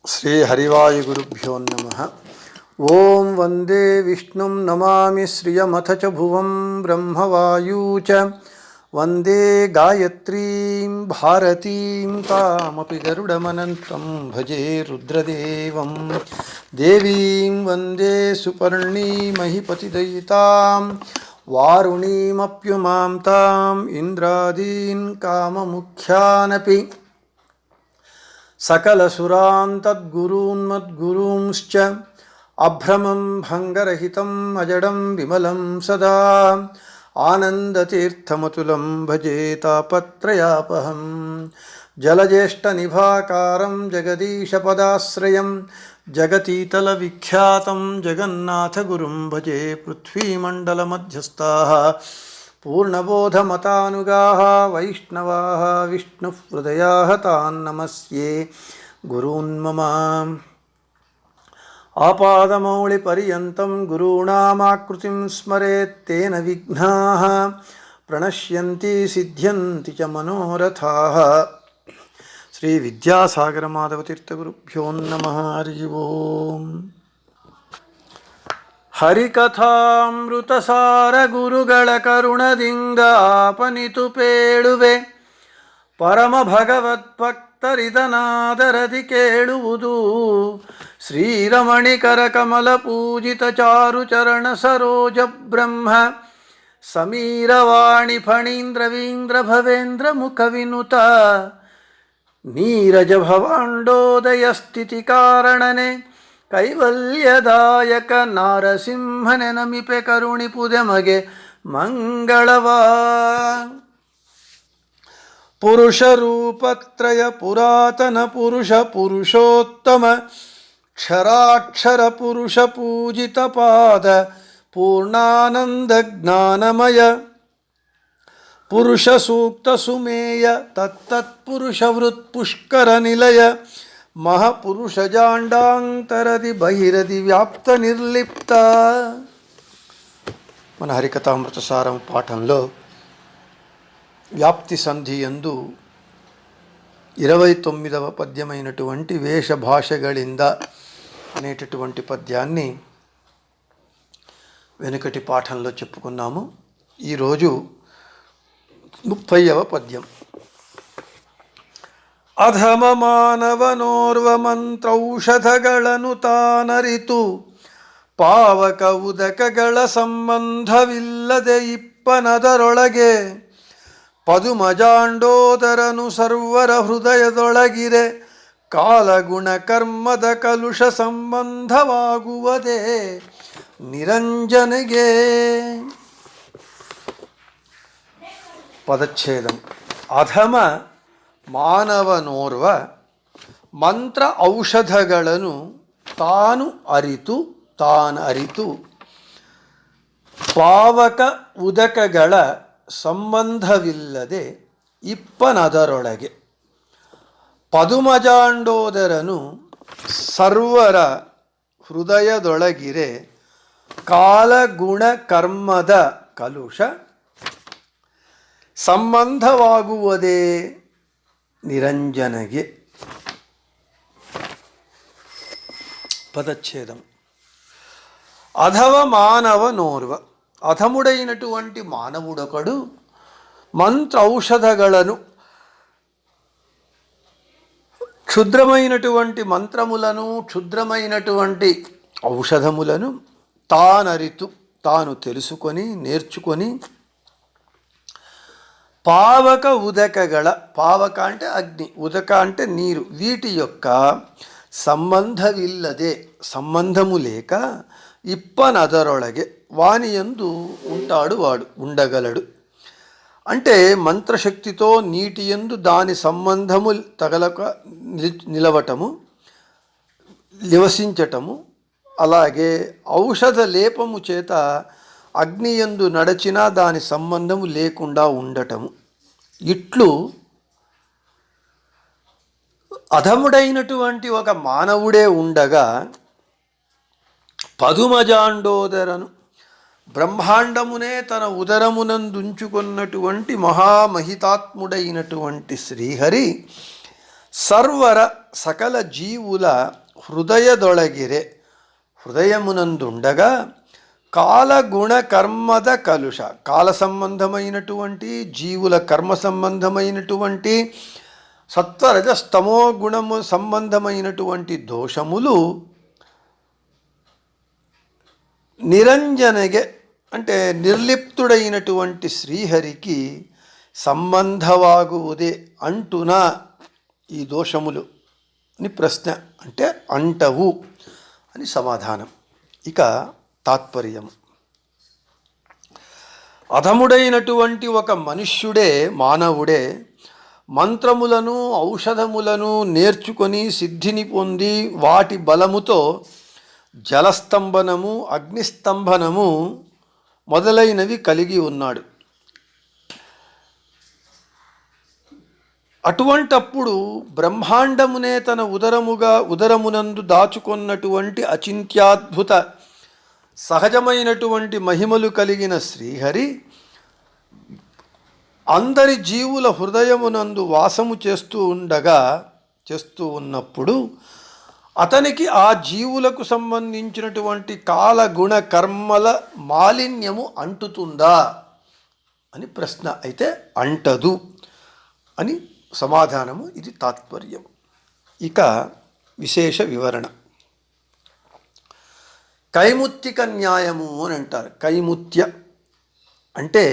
श्रीहरिवायुगुरुभ्यो नमः। ओं वंदे विष्णुं नमामि श्रियमथ च भुवं ब्रह्मवायु च वंदे गायत्रीं भारतीं तामपि गरुडमनन्तं भजे रुद्रदेवं देवीं वंदे सुपर्णीमहिपतिदयितां वारुणीमप्युमां ताम् इंद्रादीन् काममुख्यानपि सकलसुरान् तद्गुरून्मद्गुरूंश्च अभ्रमं भङ्गरहितम् अजडं विमलं सदा आनन्दतीर्थमतुलं भजे तापत्रयापहं जलज्येष्ठनिभाकारं जगदीशपदाश्रयं जगतीतलविख्यातं जगन्नाथगुरुं भजे पृथ्वीमण्डलमध्यस्थाः पूर्णबोधमतानुगाः वैष्णवाः विष्णुहृदयाः तान् नमस्ये गुरून् मम आपादमौलिपर्यन्तं गुरूणामाकृतिं स्मरेत् तेन विघ्नाः प्रणश्यन्ति सिद्ध्यन्ति च मनोरथाः। श्री विद्यासागरमाधवतीर्थगुरुभ्यो नमः। हरि ओम्। ಹರಿಕಥಾಮೃತಸಾರ ಗುರುಗಳ ಕರುಣದಿಂದ ಆಪನಿತು ಪೇಳುವೆ ಪರಮ ಭಗವದ್ಭಕ್ತರಿದನಾದರದಿ ಕೇಳುವುದು ಶ್ರೀರಮಣಿಕರ ಕಮಲ ಪೂಜಿತ ಚಾರು ಚರಣ ಸರೋಜ ಬ್ರಹ್ಮ ಸಮೀರವಾಣಿ ಫಣೀಂದ್ರವೀಂದ್ರ ಭವೇಂದ್ರ ಮುಖ ವಿನುತ ನೀರಜ ಭವಾಂಡೋದಯ ಸ್ಥಿತಿ ಕಾರಣನೆ ಕೈವಲ್ಯದಾಯಕ ನಾರಸಿಂಹನೆ ನಮಿಪೆ ಕರುಣಿಪುದೆ ಮಗೆ ಮಂಗಳವಾ ಪುರುಷ ರೂಪತ್ರಯ ಪುರಾತನ ಪುರುಷ ಪುರುಷೋತ್ತಮ ಕ್ಷರಾಕ್ಷರ ಪುರುಷ ಪೂಜಿತ ಪಾದ ಪೂರ್ಣಾನಂದ ಜ್ಞಾನಮಯ ಪುರುಷ ಸೂಕ್ತ ಸುಮೇಯ ತತ್ತತ್ಪುರುಷ ವೃತ್ಪುಷ್ಕರ ನಿಲಯ మహాపురుష జాండాంతరది బహిరది వ్యాప్త నిర్లిప్త. మన హరికథామృతసారం పాఠంలో వ్యాప్తి సంధి యందు 29వ పద్యమైనటువంటి వేషభాషಗಳಿಂದ అనేటటువంటి పద్యాన్ని వెనుకటి పాఠంలో చెప్పుకున్నాము. ఈరోజు 30వ పద్యం. ಅಧಮ ಮಾನವನೋರ್ವ ಮಂತ್ರೌಷಧಗಳನ್ನು ತಾನರಿತು ಪಾವಕ ಉದಕಗಳ ಸಂಬಂಧವಿಲ್ಲದೆ ಇಪ್ಪನದರೊಳಗೆ ಪದುಮಜಾಂಡೋದರನು ಸರ್ವರ ಹೃದಯದೊಳಗಿರೆ ಕಾಲಗುಣ ಕರ್ಮದ ಕಲುಷ ಸಂಬಂಧವಾಗುವುದೇ ನಿರಂಜನೆಗೆ. ಪದಚ್ಛೇದಂ. ಅಧಮ ಮಾನವನೋರ್ವ ಮಂತ್ರ ಔಷಧಗಳನ್ನು ತಾನರಿತು ಪಾವಕ ಉದಕಗಳ ಸಂಬಂಧವಿಲ್ಲದೆ ಇಪ್ಪನದರೊಳಗೆ ಪದುಮಜಾಂಡೋದರನು ಸರ್ವರ ಹೃದಯದೊಳಗಿರೆ ಕಾಲಗುಣ ಕರ್ಮದ ಕಲುಷ ಸಂಬಂಧವಾಗುವುದೇ నిరంజనగే. పదచ్ఛేదం. అధవ మానవనోర్వ, అధముడైనటువంటి మానవుడొకడు మంత్ర ఔషధಗಳನ್ನು, క్షుద్రమైనటువంటి మంత్రములను, క్షుద్రమైనటువంటి ఔషధములను తానరితు, తాను తెలుసుకొని నేర్చుకొని పావక ఉదకಗಳ, పావక అంటే అగ్ని, ఉదక అంటే నీరు, వీటి యొక్క సంబంధవిల్లదే, సంబంధము లేక ఇప్పనదరొಳಗೆ వానియందు ఉంటాడు, వాడు ఉండగలడు. అంటే మంత్రశక్తితో నీటియందు దాని సంబంధము తగలక నిలవటము, నివసించటము, అలాగే ఔషధ లేపము చేత అగ్నియందు నడచినా దాని సంబంధము లేకుండా ఉండటము. ఇట్లు అధముడైనటువంటి ఒక మానవుడే ఉండగా పదుమజాండోదరను, బ్రహ్మాండమునే తన ఉదరమునందుంచుకున్నటువంటి మహామహితాత్ముడైనటువంటి శ్రీహరి ಸರ್ವರ ಸಕಲ ಜೀವುಲ ಹೃದಯದೊಳಗಿರೆ హృదయమునందుండగా కాలగుణ కర్మద కలుష, కాల సంబంధమైనటువంటి జీవుల కర్మ సంబంధమైనటువంటి సత్వరజస్తమో గుణము సంబంధమైనటువంటి దోషములు నిరంజనగే అంటే నిర్లిప్తుడైనటువంటి శ్రీహరికి సంబంధవాగుವುదే అంటునా ఈ దోషములు అని ప్రశ్న. అంటే అంటవు అని సమాధానం. ఇక తాత్పర్యం, అధముడైనటువంటి ఒక మనుష్యుడే మానవుడే మంత్రములను ఔషధములను నేర్చుకొని సిద్ధిని పొంది వాటి బలముతో జలస్తంభనము అగ్నిస్తంభనము మొదలైనవి కలిగి ఉన్నాడు. అటువంటప్పుడు బ్రహ్మాండమునే తన ఉదరమునందు దాచుకొన్నటువంటి అచింత్యాద్భుత సహజమైనటువంటి మహిమలు కలిగిన శ్రీహరి అందరి జీవుల హృదయమునందు వాసము చేస్తూ ఉన్నప్పుడు అతనికి ఆ జీవులకు సంబంధించినటువంటి కాలగుణ కర్మల మాలిన్యము అంటుతుందా అని ప్రశ్న. అయితే అంటదు అని సమాధానము. ఇది తాత్పర్యం. ఇక విశేష వివరణ. కైముత్తిక న్యాయము అని అంటారు. కైముత్య అంటే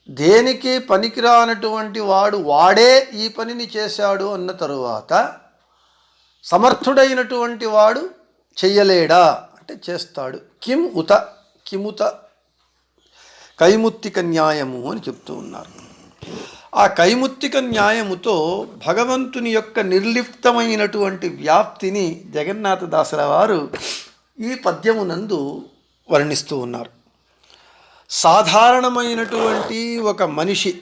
దేనికి పనికిరానటువంటి వాడే ఈ పనిని చేశాడు అన్న తరువాత సమర్థుడైనటువంటి వాడు చెయ్యలేడా అంటే చేస్తాడు. కిముత కైముత్తిక న్యాయము అని చెప్తూ ఉన్నారు. ఆ కైముత్తిక న్యాయముతో భగవంతుని యొక్క నిర్లిప్తమైనటువంటి వ్యాప్తిని జగన్నాథదాసుల వారు ఈ పద్యమునందు వర్ణిస్తూ ఉన్నారు. సాధారణమైనటువంటి ఒక మనిషి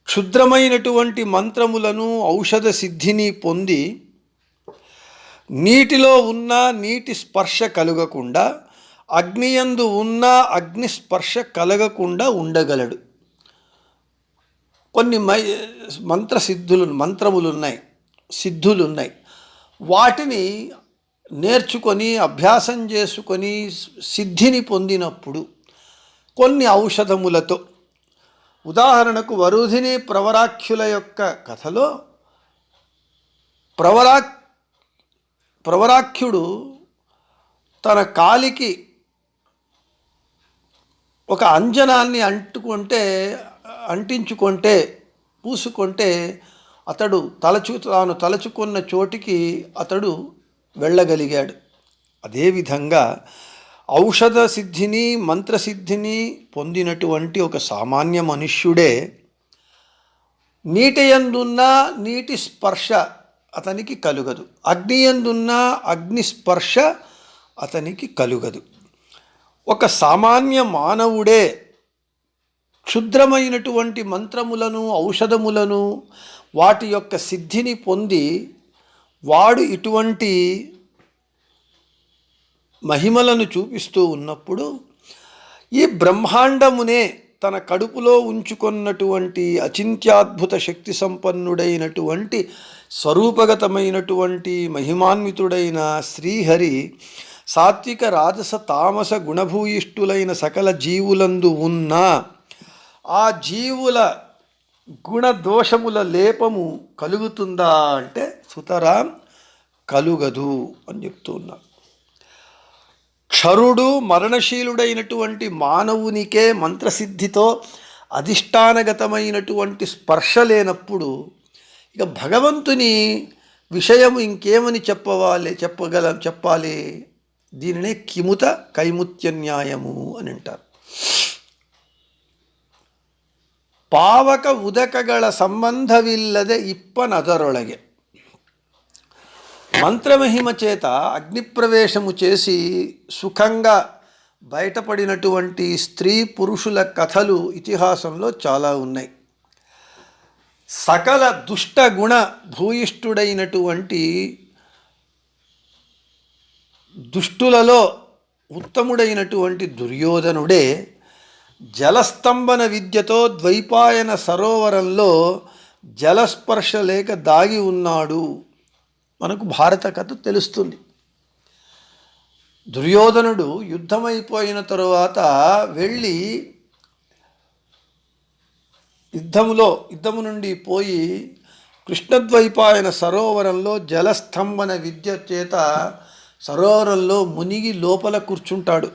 క్షుద్రమైనటువంటి మంత్రములను ఔషధ సిద్ధిని పొంది నీటిలో ఉన్న నీటి స్పర్శ కలుగకుండా, అగ్నియందు ఉన్న అగ్ని స్పర్శ కలగకుండా ఉండగలడు. కొన్ని మంత్రములున్నాయి, సిద్ధులున్నాయి. వాటిని నేర్చుకొని అభ్యాసం చేసుకొని సిద్ధిని పొందినప్పుడు కొన్ని ఔషధములతో, ఉదాహరణకు వరుధిని ప్రవరాఖ్యుల యొక్క కథలో ప్రవరాఖ్యుడు తన కాలికి ఒక అంజనాన్ని అంటించుకుంటే పూసుకుంటే అతడు తాను తలచుకున్న చోటికి అతడు వెళ్ళగలిగాడు. అదేవిధంగా ఔషధ సిద్ధిని మంత్రసిద్ధిని పొందినటువంటి ఒక సామాన్య మనుష్యుడే నీటియందున్న నీటి స్పర్శ అతనికి కలుగదు, అగ్నియందున్న అగ్ని స్పర్శ అతనికి కలుగదు. ఒక సామాన్య మానవుడే క్షుద్రమైనటువంటి మంత్రములను ఔషధములను వాటి యొక్క సిద్ధిని పొంది వాడు ఇటువంటి మహిమలను చూపిస్తూ ఉన్నప్పుడు ఈ బ్రహ్మాండమునే తన కడుపులో ఉంచుకున్నటువంటి అచింత్యాద్భుత శక్తి సంపన్నుడైనటువంటి స్వరూపగతమైనటువంటి మహిమాన్వితుడైన శ్రీహరి సాత్విక రాజస తామస గుణభూయిష్ఠులైన సకల జీవులందు ఉన్న ఆ జీవుల గుణదోషముల లేపము కలుగుతుందా అంటే సుతరాం కలుగదు అని చెప్తూ ఉన్నారు. క్షరుడు మరణశీలుడైనటువంటి మానవునికే మంత్రసిద్ధితో అధిష్టానగతమైనటువంటి స్పర్శ లేనప్పుడు ఇక భగవంతుని విషయము ఇంకేమని చెప్పాలి? దీనినే కైముత్య న్యాయము అని అంటారు. ಪಾವಕ ಉದಕಗಳ ಸಂಬಂಧವಿಲ್ಲದೆ ಇಪ್ಪನದರೊಳಗೆ మంత్రమహిమ చేత అగ్నిప్రవేశము చేసి సుఖంగా బయటపడినటువంటి స్త్రీ పురుషుల కథలు ఇతిహాసంలో చాలా ఉన్నాయి. సకల దుష్ట గుణ భూయిష్ఠుడైనటువంటి దుష్టులలో ఉత్తముడైనటువంటి దుర్యోధనుడే జలస్తంభన విద్యతో ద్వైపాయన సరోవరంలో జలస్పర్శ లేక దాగి ఉన్నాడు. మనకు భారత కథ తెలుస్తుంది. దుర్యోధనుడు యుద్ధమైపోయిన తరువాత వెళ్ళి యుద్ధము నుండి పోయి కృష్ణద్వైపాయన సరోవరంలో జలస్తంభన విద్య చేత సరోవరంలో మునిగి లోపల కూర్చుంటాడు.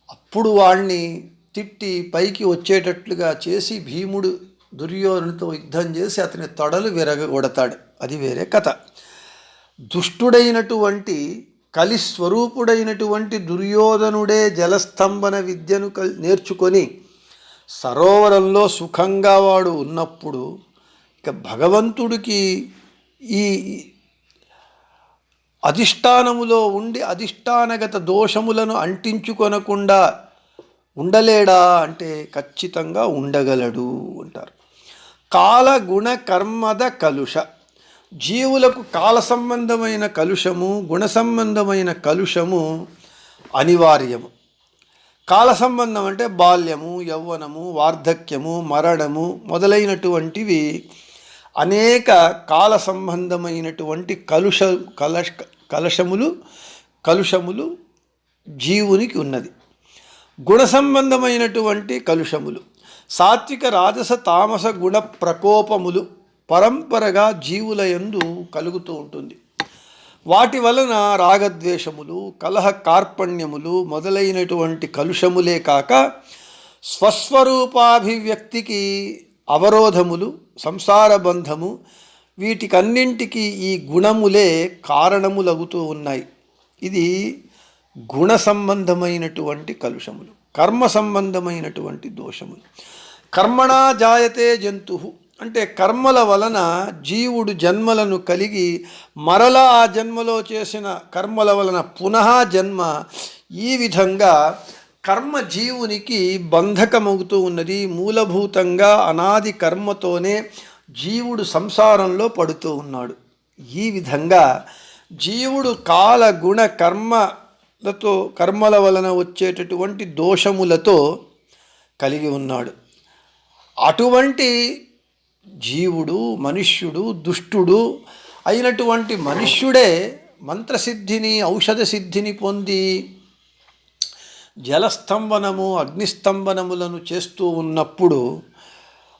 అప్పుడు వాణ్ణి తిట్టి పైకి వచ్చేటట్లుగా చేసి భీముడు దుర్యోధనుడితో యుద్ధం చేసి అతని తొడలు విరగొడతాడు. అది వేరే కథ. దుష్టుడైనటువంటి కలిస్వరూపుడైనటువంటి దుర్యోధనుడే జలస్తంభన విద్యను నేర్చుకొని సరోవరంలో సుఖంగా వాడు ఉన్నప్పుడు ఇక భగవంతుడికి ఈ అధిష్టానములో ఉండి అధిష్టానగత దోషములను అంటించుకొనకుండా ఉండలేడా అంటే ఖచ్చితంగా ఉండగలడు అంటారు. కాల గుణ కర్మద కలుష. జీవులకు కాల సంబంధమైన కలుషము, గుణ సంబంధమైన కలుషము అనివార్యము. కాల సంబంధం అంటే బాల్యము, యవ్వనము, వార్ధక్యము, మరణము మొదలైనటువంటివి అనేక కాల సంబంధమైనటువంటి కలుషములు జీవునికి ఉన్నది. గుణ సంబంధమైనటువంటి కలుషములు సాత్విక రాజస తామస గుణ ప్రకోపములు పరంపరగా జీవుల యందు కలుగుతూ ఉంటుంది. వాటి వలన రాగద్వేషములు, కలహ కార్పణ్యములు మొదలైనటువంటి కలుషములే కాక స్వస్వరూపాభివ్యక్తికి అవరోధములు, సంసార బంధము, వీటికన్నింటికి ఈ గుణములే కారణములగుతూ ఉన్నాయి. ఇది గుణ సంబంధమైనటువంటి కలుషములు. కర్మ సంబంధమైనటువంటి దోషములు. కర్మణా జాయతే జంతు అంటే కర్మల వలన జీవుడు జన్మలను కలిగి మరలా ఆ జన్మలో చేసిన కర్మల వలన పునః జన్మ. ఈ విధంగా కర్మ జీవునికి బంధకమవుతూ ఉన్నది. మూలభూతంగా అనాది కర్మతోనే జీవుడు సంసారంలో పడుతూ ఉన్నాడు. ఈ విధంగా జీవుడు కాల గుణ కర్మల వలన వచ్చేటటువంటి దోషములతో కలిగి ఉన్నాడు. అటువంటి జీవుడు, మనుష్యుడు, దుష్టుడు అయినటువంటి మనుష్యుడే మంత్రసిద్ధిని, ఔషధ సిద్ధిని పొంది జలస్తంభనము, అగ్నిస్తంభనములను చేస్తూ ఉన్నప్పుడు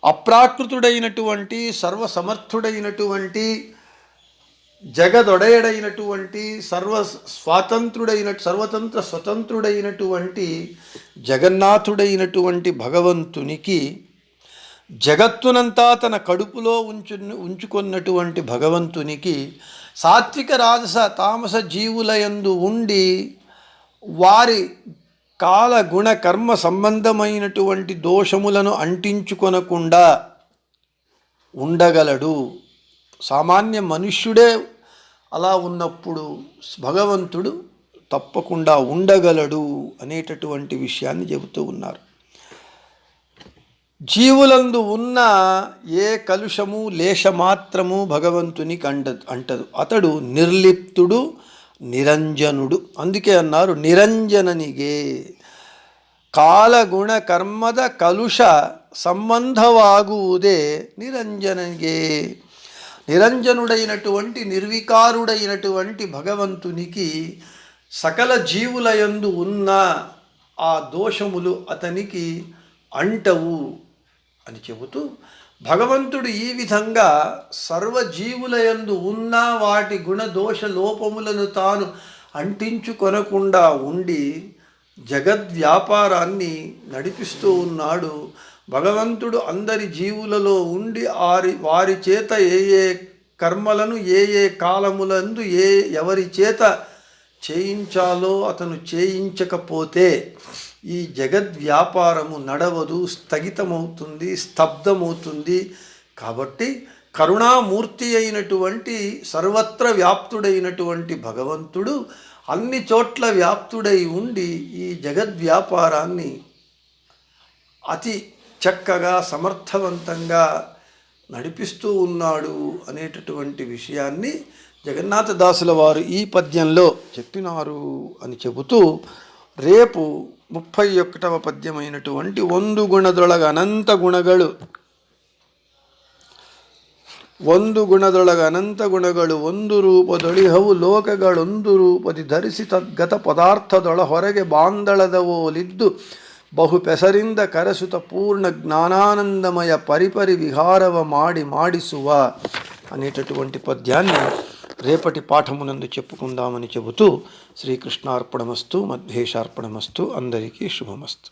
అప్రాకృతుడైనటువంటి సర్వసమర్థుడైనటువంటి జగదొడయడైనటువంటి సర్వతంత్ర స్వతంత్రుడైనటువంటి జగన్నాథుడైనటువంటి భగవంతునికి, జగత్తునంతా తన కడుపులో ఉంచుకున్నటువంటి భగవంతునికి సాత్విక రాజస తామస జీవులయందు ఉండి వారి కాల గుణ కర్మ సంబంధమైనటువంటి దోషములను అంటించుకొనకుండా ఉండగలడు. సామాన్య మనుష్యుడే అలా ఉన్నప్పుడు భగవంతుడు తప్పకుండా ఉండగలడు అనేటటువంటి విషయాన్ని చెబుతూ ఉన్నారు. జీవులందు ఉన్న ఏ కలుషము లేశమాత్రము భగవంతునికి అంటదు. అతడు నిర్లిప్తుడు, నిరంజనుడు. అందుకే అన్నారు నిరంజననిగే. కాలగుణ కర్మద కలుష సంబంధవాగుವುదే నిరంజననిగే. నిరంజనుడైనటువంటి నిర్వికారుడైనటువంటి భగవంతునికి సకల జీవులయందు ఉన్న ఆ దోషములు అతనికి అంటవు అని చెబుతూ భగవంతుడు ఈ విధంగా సర్వజీవులయందు ఉన్న వాటి గుణదోష లోపములను తాను అంటించుకొనకుండా ఉండి జగద్వ్యాపారాన్ని నడిపిస్తూ ఉన్నాడు. భగవంతుడు అందరి జీవులలో ఉండి వారి చేత ఏ ఏ కర్మలను ఏ ఏ కాలములందు ఎవరి చేత చేయించాలో అతను చేయించకపోతే ఈ జగద్వ్యాపారము నడవదు, స్థగితమవుతుంది, స్తబ్దమవుతుంది. కాబట్టి కరుణామూర్తి అయినటువంటి సర్వత్ర వ్యాప్తుడైనటువంటి భగవంతుడు అన్ని చోట్ల వ్యాప్తుడై ఉండి ఈ జగద్వ్యాపారాన్ని అతి చక్కగా సమర్థవంతంగా నడిపిస్తూ ఉన్నాడు అనేటటువంటి విషయాన్ని జగన్నాథదాసుల వారు ఈ పద్యంలో చెప్పినారు అని చెబుతూ రేపు 31వ పద్యమైనటువంటి ಒಂದು ಗುಣದೊಳಗ ಅನಂತ ಗುಣಗಳು, ಒಂದು ಗುಣದೊಳಗ ಅನಂತ ಗುಣಗಳು, ಒಂದು ರೂಪದೊಳಿಹವು ಲೋಕಗಳೊಂದು ರೂಪದಿ ಧರಿಸಿ ತದ್ಗತ ಪದಾರ್ಥದೊಳ ಹೊರಗೆ ಬಾಂದಳದವೋಲಿದ್ದು ಬಹು ಪೆಸರಿಂದ ಕರೆಸುತ್ತ పూర్ణ జ్ఞానానందమయ పరిపరి విహారవ ಮಾಡಿಸುవ అనేటటువంటి పద్యాన్ని రేపటి పాఠమునందు చెప్పుకుందామని చెబుతూ శ్రీకృష్ణార్పణమస్తు, మధ్వేశార్పణమస్తు. అందరికీ శుభమస్తు.